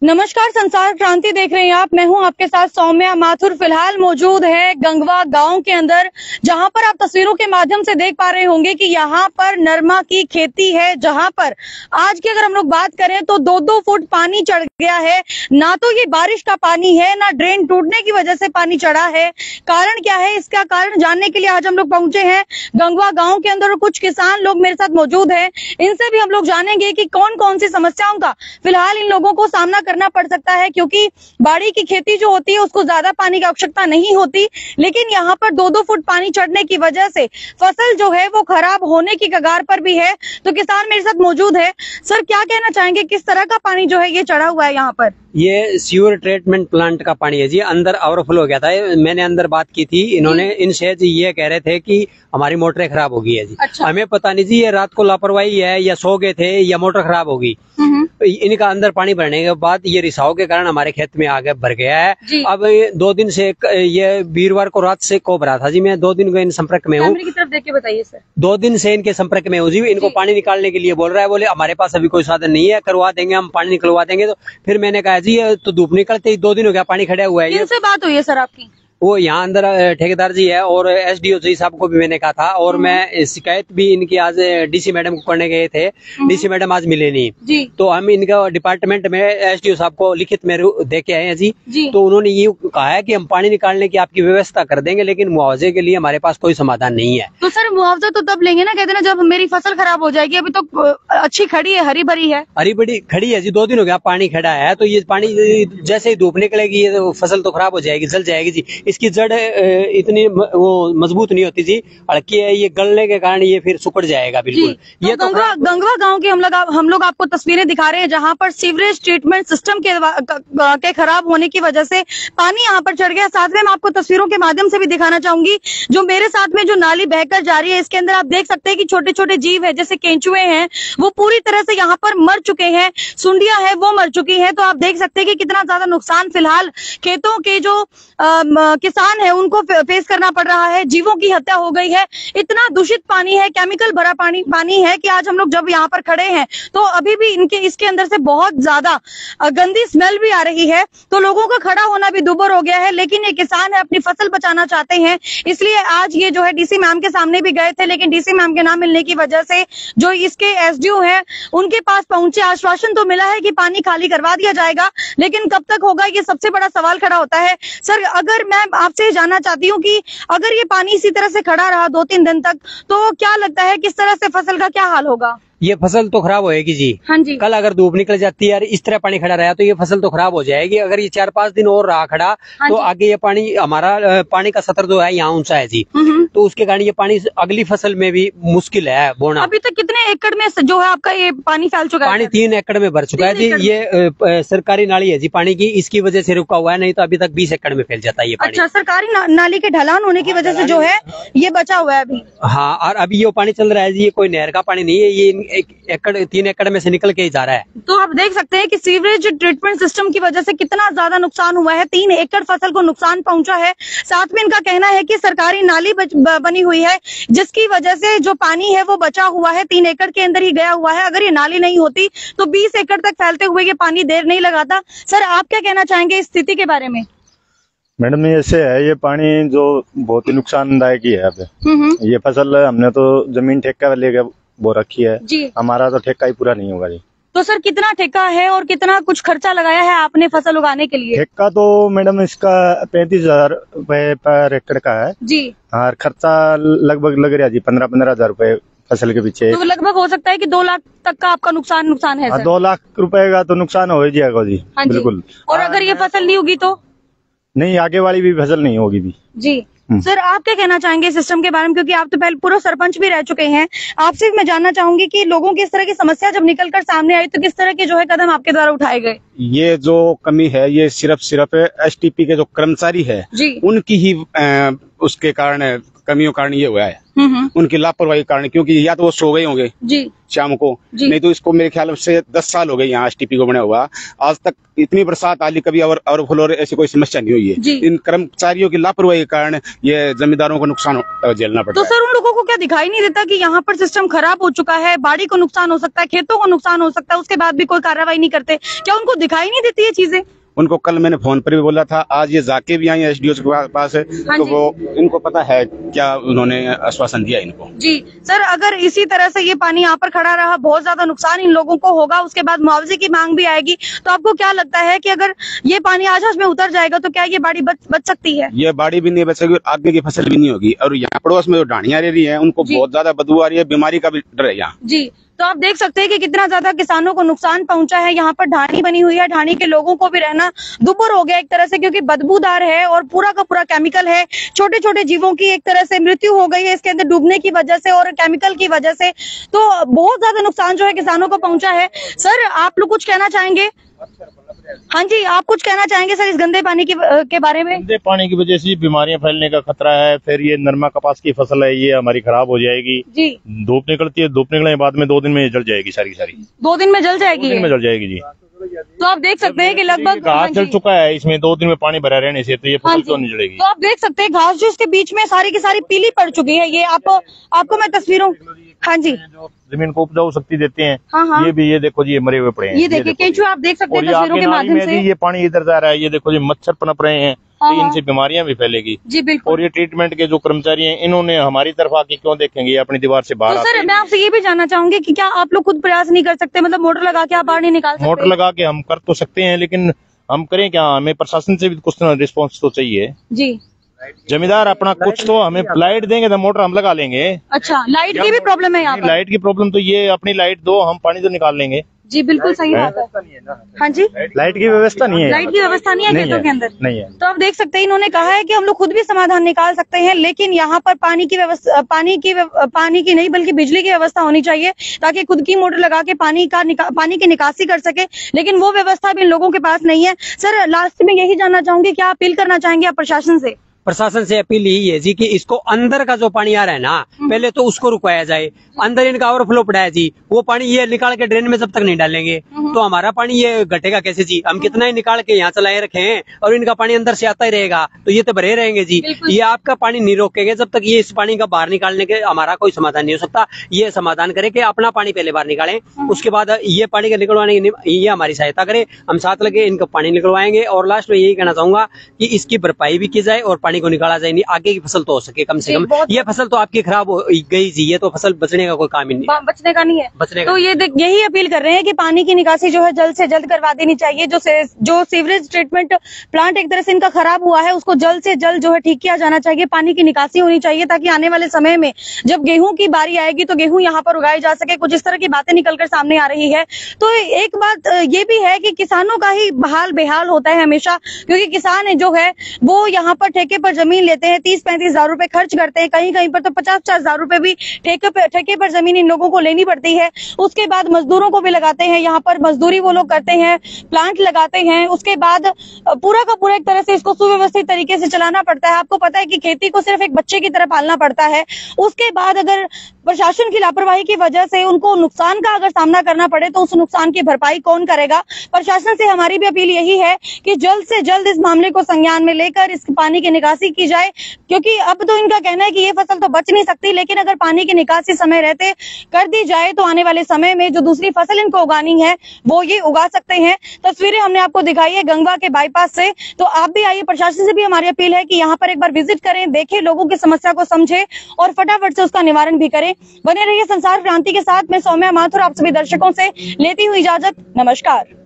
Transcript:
नमस्कार, संसार क्रांति देख रहे हैं आप। मैं हूं आपके साथ सौम्या माथुर। फिलहाल मौजूद है गंगवा गांव के अंदर, जहां पर आप तस्वीरों के माध्यम से देख पा रहे होंगे कि यहां पर नरमा की खेती है, जहां पर आज की अगर हम लोग बात करें तो 2-2 फुट पानी चढ़ गया है। ना तो ये बारिश का पानी है, ना ड्रेन टूटने की वजह से पानी चढ़ा है। कारण क्या है, इसका कारण जानने के लिए आज हम लोग पहुंचे हैं गंगवा गाँव के अंदर और कुछ किसान लोग मेरे साथ मौजूद है। इनसे भी हम लोग जानेंगे कि कौन कौन सी समस्याओं का फिलहाल इन लोगों को सामना करना पड़ सकता है, क्योंकि बाड़ी की खेती जो होती है उसको ज्यादा पानी की आवश्यकता नहीं होती, लेकिन यहाँ पर 2-2 फुट पानी चढ़ने की वजह से फसल जो है वो खराब होने की कगार पर भी है। तो किसान मेरे साथ मौजूद है। सर, क्या कहना चाहेंगे, किस तरह का पानी जो है ये चढ़ा हुआ है यहाँ पर? ये सीवर ट्रीटमेंट प्लांट का पानी है जी, अंदर ओवरफ्लो हो गया था। मैंने अंदर बात की थी, इन्होंने इनसे जी ये कह रहे थे कि हमारी मोटरें खराब हो गई है जी। अच्छा। हमें पता नहीं जी, ये रात को लापरवाही है या सो गए थे या मोटर खराब होगी। इनका अंदर पानी भरने के बाद ये रिसाव के कारण हमारे खेत में आगे भर गया है। अब 2 दिन से, ये वीरवार को रात से को भरा था जी। मैं 2 दिन को इन संपर्क में हूँ। की तरफ देख के बताइए सर। 2 दिन से इनके संपर्क में हूँ जी। इनको पानी निकालने के लिए बोल रहा है, बोले हमारे पास अभी कोई साधन नहीं है, करवा देंगे हम, पानी निकलवा देंगे। तो फिर मैंने कहा जी ये तो धूप निकलते ही 2 दिन हो गया, पानी खड़ा हुआ है। किनसे बात हुई है सर आपकी? वो यहाँ अंदर ठेकेदार जी है और एसडीओ जी साहब को भी मैंने कहा था, और मैं शिकायत भी इनकी आज डीसी मैडम को करने गए थे। डीसी मैडम आज मिले नहीं जी। तो हम इनका डिपार्टमेंट में एसडीओ साहब को लिखित में दे के आए हैं जी। तो उन्होंने ये कहा है कि हम पानी निकालने की आपकी व्यवस्था कर देंगे, लेकिन मुआवजे के लिए हमारे पास कोई समाधान नहीं है। तो सर मुआवजा तो तब लेंगे ना, कहते ना जब मेरी फसल खराब हो जाएगी। अभी तो अच्छी खड़ी है, हरी भरी है। हरी भरी खड़ी है जी, 2 दिन हो गया पानी खड़ा है। तो ये पानी जैसे ही धूप निकलेगी ये फसल तो खराब हो जाएगी, जल जाएगी जी। इसकी जड़ इतनी वो मजबूत नहीं होती जी, हल्की है, ये गलने के कारण ये फिर सुकड़ जाएगा बिल्कुल। तो ये गंगवा गांव की हम लोग आपको तस्वीरें दिखा रहे हैं, जहां पर सीवरेज ट्रीटमेंट सिस्टम के खराब होने की वजह से पानी यहाँ पर चढ़ गया। साथ में मैं आपको तस्वीरों के माध्यम से भी दिखाना चाहूंगी, जो मेरे साथ में जो नाली बहकर जा रही है, इसके अंदर आप देख सकते हैं कि छोटे छोटे जीव है, जैसे केंचुए हैं, वो पूरी तरह से यहाँ पर मर चुके हैं। सुंडिया है वो मर चुकी है। तो आप देख सकते हैं कि कितना ज्यादा नुकसान फिलहाल खेतों के जो किसान है उनको फेस करना पड़ रहा है। जीवों की हत्या हो गई है। इतना दूषित पानी है, केमिकल भरा पानी है कि आज हम लोग जब यहाँ पर खड़े हैं तो अभी भी इसके अंदर से बहुत ज्यादा गंदी स्मेल भी आ रही है। तो लोगों का खड़ा होना भी दुभर हो गया है, लेकिन ये किसान है, अपनी फसल बचाना चाहते हैं, इसलिए आज ये जो है डीसी मैम के सामने भी गए थे, लेकिन डीसी मैम के ना मिलने की वजह से जो इसके एसडीओ है उनके पास पहुंचे। आश्वासन तो मिला है कि पानी खाली करवा दिया जाएगा, लेकिन कब तक होगा ये सबसे बड़ा सवाल खड़ा होता है। सर, अगर मैं आपसे जानना चाहती हूँ कि अगर ये पानी इसी तरह से खड़ा रहा 2-3 दिन तक, तो क्या लगता है किस तरह से फसल का क्या हाल होगा? ये फसल तो खराब होएगी जी। हाँ जी। कल अगर धूप निकल जाती है, इस तरह पानी खड़ा रहा तो ये फसल तो खराब हो जाएगी। अगर ये 4-5 दिन और रहा खड़ा, हाँ तो आगे ये पानी, हमारा पानी का सतर जो है यहाँ ऊंचा है जी, तो उसके कारण ये पानी अगली फसल में भी मुश्किल है बोना। अभी तक कितने एकड़ में जो है आपका ये पानी फैल चुका है? पानी 3 एकड़ में भर चुका है जी। ये सरकारी नाली है जी पानी की, इसकी वजह से रुका हुआ है, नहीं तो अभी तक 20 एकड़ में फैल जाता है ये पानी। अच्छा, सरकारी नाली के ढलान होने की वजह से जो है ये बचा हुआ है अभी। हाँ, और अभी ये पानी चल रहा है जी, ये कोई नहर का पानी नहीं है, ये 3 एकड़ में से निकल के ही जा रहा है। तो आप देख सकते हैं कि सीवरेज ट्रीटमेंट सिस्टम की वजह से कितना ज्यादा नुकसान हुआ है। 3 एकड़ फसल को नुकसान पहुंचा है। साथ में इनका कहना है कि सरकारी नाली बनी हुई है, जिसकी वजह से जो पानी है वो बचा हुआ है, 3 एकड़ के अंदर ही गया हुआ है। अगर ये नाली नहीं होती तो 20 एकड़ तक फैलते हुए ये पानी देर नहीं लगाता। सर, आप क्या कहना चाहेंगे इस स्थिति के बारे में? मैडम, ऐसे है, ये पानी जो बहुत ही नुकसानदायक ही है। अब ये फसल हमने तो जमीन ठेका लेके वो रखी है जी, हमारा तो ठेका ही पूरा नहीं होगा जी। तो सर, कितना ठेका है और कितना कुछ खर्चा लगाया है आपने फसल उगाने के लिए? ठेका तो मैडम इसका 35,000 रुपए पर एकड़ का है जी, और खर्चा लगभग लग रहा है जी 15-15 हजार रुपए फसल के पीछे। तो लगभग हो सकता है कि 2 लाख तक का आपका नुकसान है? 2 लाख रुपए का तो नुकसान हो जाएगा जी। हाँ बिल्कुल। और अगर ये फसल नहीं होगी तो? नहीं, आगे वाली भी फसल नहीं होगी भी जी। सर, आप क्या कहना चाहेंगे सिस्टम के बारे में, क्योंकि आप तो पहले पूर्व सरपंच भी रह चुके हैं। आपसे मैं जानना चाहूंगी कि लोगों की इस तरह की समस्या जब निकलकर सामने आई तो किस तरह के जो है कदम आपके द्वारा उठाए गए? ये जो कमी है ये सिर्फ एसटीपी के जो कर्मचारी है जी, उनकी ही उसके कारण कमियों के कारण ये हुआ है, उनकी लापरवाही के कारण, क्योंकि या तो वो सो गए होंगे जी शाम को, नहीं तो इसको मेरे ख्याल से 10 साल हो गए यहाँ एसटीपी को बना हुआ, आज तक इतनी बरसात आली कभी ओवरफ्लो ऐसी कोई समस्या नहीं हुई है। इन कर्मचारियों की लापरवाही के कारण ये जमींदारों को नुकसान झेलना पड़ता है। तो सर उन लोगों को क्या दिखाई नहीं देता कि यहाँ पर सिस्टम खराब हो चुका है, बाड़ी को नुकसान हो सकता है, खेतों को नुकसान हो सकता है, उसके बाद भी कोई कार्रवाई नहीं करते? क्या उनको दिखाई नहीं देती ये चीजें? उनको कल मैंने फोन पर भी बोला था, आज ये जाके भी आई है एसडीओ के पास, तो वो इनको पता है क्या उन्होंने आश्वासन दिया इनको। जी सर, अगर इसी तरह से ये पानी यहाँ पर खड़ा रहा, बहुत ज्यादा नुकसान इन लोगों को होगा, उसके बाद मुआवजे की मांग भी आएगी, तो आपको क्या लगता है कि अगर ये पानी आज में उतर जाएगा तो क्या ये बाड़ी बच सकती है? ये बाड़ी भी नहीं बचेगी और आगे की फसल भी नहीं होगी। और यहाँ पड़ोस में जो ढाणियां रह रही है उनको बहुत ज्यादा बदबू आ रही है, बीमारी का भी डर है यहाँ। जी, तो आप देख सकते हैं कि कितना ज्यादा किसानों को नुकसान पहुंचा है। यहाँ पर ढाणी बनी हुई है, ढाणी के लोगों को भी रहना दुभर हो गया एक तरह से, क्योंकि बदबूदार है और पूरा का पूरा केमिकल है। छोटे छोटे जीवों की एक तरह से मृत्यु हो गई है इसके अंदर डूबने की वजह से और केमिकल की वजह से, तो बहुत ज्यादा नुकसान जो है किसानों को पहुंचा है। सर, आप लोग कुछ कहना चाहेंगे? हाँ जी, आप कुछ कहना चाहेंगे सर इस गंदे पानी के बारे में? गंदे पानी की वजह से बीमारियां फैलने का खतरा है। फिर ये नरमा कपास की फसल है, ये हमारी खराब हो जाएगी जी। धूप निकलती है, धूप निकलने के बाद में 2 दिन में जल जाएगी सारी 2 दिन में जल जाएगी? 2 दिन में जल जाएगी जी। तो आप देख सकते हैं कि लगभग घास जल चुका है इसमें 2 दिन में पानी भरा रहने से, तो ये फसल क्यों नहीं जलेगी? तो आप देख सकते हैं घास जो इसके बीच में सारी की सारी पीली पड़ चुकी है। ये आपको मैं तस्वीरों, हाँ जी, जो जमीन को उपजाऊ शक्ति देते हैं, ये भी, ये देखो जी, ये मरे हुए पड़े हैं। ये देखिए केंचुआ, आप देख सकते हैं तस्वीरों के माध्यम से। ये पानी इधर जा रहा है, ये देखो जी मच्छर पनप रहे हैं, तो इनसे बीमारियां भी फैलेगी जी। बिल्कुल। और ये ट्रीटमेंट के जो कर्मचारी हैं, इन्होंने हमारी तरफ आके क्यों देखेंगे, अपनी दीवार से बाहर। तो सर, मैं आपसे ये भी जानना चाहूंगी कि क्या आप लोग खुद प्रयास नहीं कर सकते, मतलब मोटर लगा के आप बाहर नहीं निकाल सकते? मोटर लगा के हम कर तो सकते हैं, लेकिन हम करें क्या? हमें प्रशासन से भी कुछ रिस्पॉन्स तो चाहिए जी। जमींदार अपना कुछ तो हमें लाइट देंगे तो मोटर हम लगा लेंगे। अच्छा, लाइट की भी प्रॉब्लम है यहाँ पर? लाइट की प्रॉब्लम तो ये, अपनी लाइट दो, हम पानी तो निकाल लेंगे जी। बिल्कुल सही बात है। हाँ जी, लाइट की व्यवस्था नहीं है, लाइट की व्यवस्था नहीं है खेतों के अंदर, नहीं है। तो आप देख सकते हैं इन्होंने कहा है कि हम लोग खुद भी समाधान निकाल सकते हैं, लेकिन यहाँ पर पानी की व्यवस्था, पानी की नहीं बल्कि बिजली की व्यवस्था होनी चाहिए, ताकि खुद की मोटर लगा के पानी की निकासी कर सके, लेकिन वो व्यवस्था भी इन लोगों के पास नहीं है। सर, लास्ट में यही जानना चाहूंगी, क्या अपील करना चाहेंगे आप प्रशासन से? प्रशासन से अपील यही है जी कि इसको अंदर का जो पानी आ रहा है ना, पहले तो उसको रुकवाया जाए। अंदर इनका ओवरफ्लो पड़ा है जी, वो पानी ये निकाल के ड्रेन में जब तक नहीं डालेंगे तो हमारा पानी ये घटेगा कैसे जी? हम कितना ही निकाल के यहाँ चलाए रखे हैं और इनका पानी अंदर से आता ही रहेगा, तो ये तो भरे रहेंगे जी। ये आपका पानी नहीं रोकेंगे जब तक ये इस पानी का बाहर निकालने के हमारा कोई समाधान नहीं हो सकता। ये समाधान करे कि अपना पानी पहले बाहर निकालें, उसके बाद ये पानी का निकलवाने ये हमारी सहायता करे, हम साथ लगे इनका पानी निकलवाएंगे। और लास्ट में यही कहना चाहूंगा कि इसकी भरपाई भी की जाए और पानी को निकाला जाए, आगे की फसल तो हो सके कम से कम। ये फसल तो आपकी खराब हो गई जी, ये तो फसल बचने का कोई काम ही नहीं, बचने का नहीं है, बचने का। तो ये यही अपील कर रहे हैं कि पानी की निकासी जो है जल्द से जल्द करवा देनी चाहिए। जो सीवरेज ट्रीटमेंट प्लांट एक तरह से इनका खराब हुआ है, उसको जल्द से जल्द जो है ठीक किया जाना चाहिए। पानी की निकासी होनी चाहिए ताकि आने वाले समय में जब गेहूं की बारी आएगी तो गेहूं यहाँ पर उगाई जा सके। कुछ इस तरह की बातें निकलकर सामने आ रही है। तो एक बात ये भी है कि किसानों का ही हाल बेहाल होता है हमेशा, क्योंकि किसान जो है वो यहाँ पर ठेके पर जमीन लेते हैं, 30-35 हजार रुपए खर्च करते हैं, कहीं कहीं पर तो 50-50 हजार रुपए भी ठेके पर जमीन इन लोगों को लेनी पड़ती है। उसके बाद मजदूरों को भी लगाते हैं, यहाँ पर मजदूरी वो लोग करते हैं, प्लांट लगाते हैं, उसके बाद पूरा का पूरा एक तरह से इसको सुव्यवस्थित तरीके से चलाना पड़ता है। आपको पता है कि खेती को सिर्फ एक बच्चे की तरह पालना पड़ता है। उसके बाद अगर प्रशासन की लापरवाही की वजह से उनको नुकसान का अगर सामना करना पड़े तो उस नुकसान की भरपाई कौन करेगा? प्रशासन से हमारी भी अपील यही है कि जल्द से जल्द इस मामले को संज्ञान में लेकर इस पानी की निकासी की जाए, क्योंकि अब तो इनका कहना है कि ये फसल तो बच नहीं सकती, लेकिन अगर पानी की निकासी समय रहते कर दी जाए तो आने वाले समय में जो दूसरी फसल इनको उगानी है वो ये उगा सकते हैं। तस्वीरें हमने आपको दिखाई है गंगवा के बाईपास से, तो आप भी आइए। प्रशासन से भी हमारी अपील है कि यहाँ पर एक बार विजिट करें, देखें, लोगों की समस्या को समझे और फटाफट से उसका निवारण भी करें। बने रहिए संसार क्रांति के साथ। मैं सौम्या माथुर आप सभी दर्शकों से लेती हुई इजाजत। नमस्कार।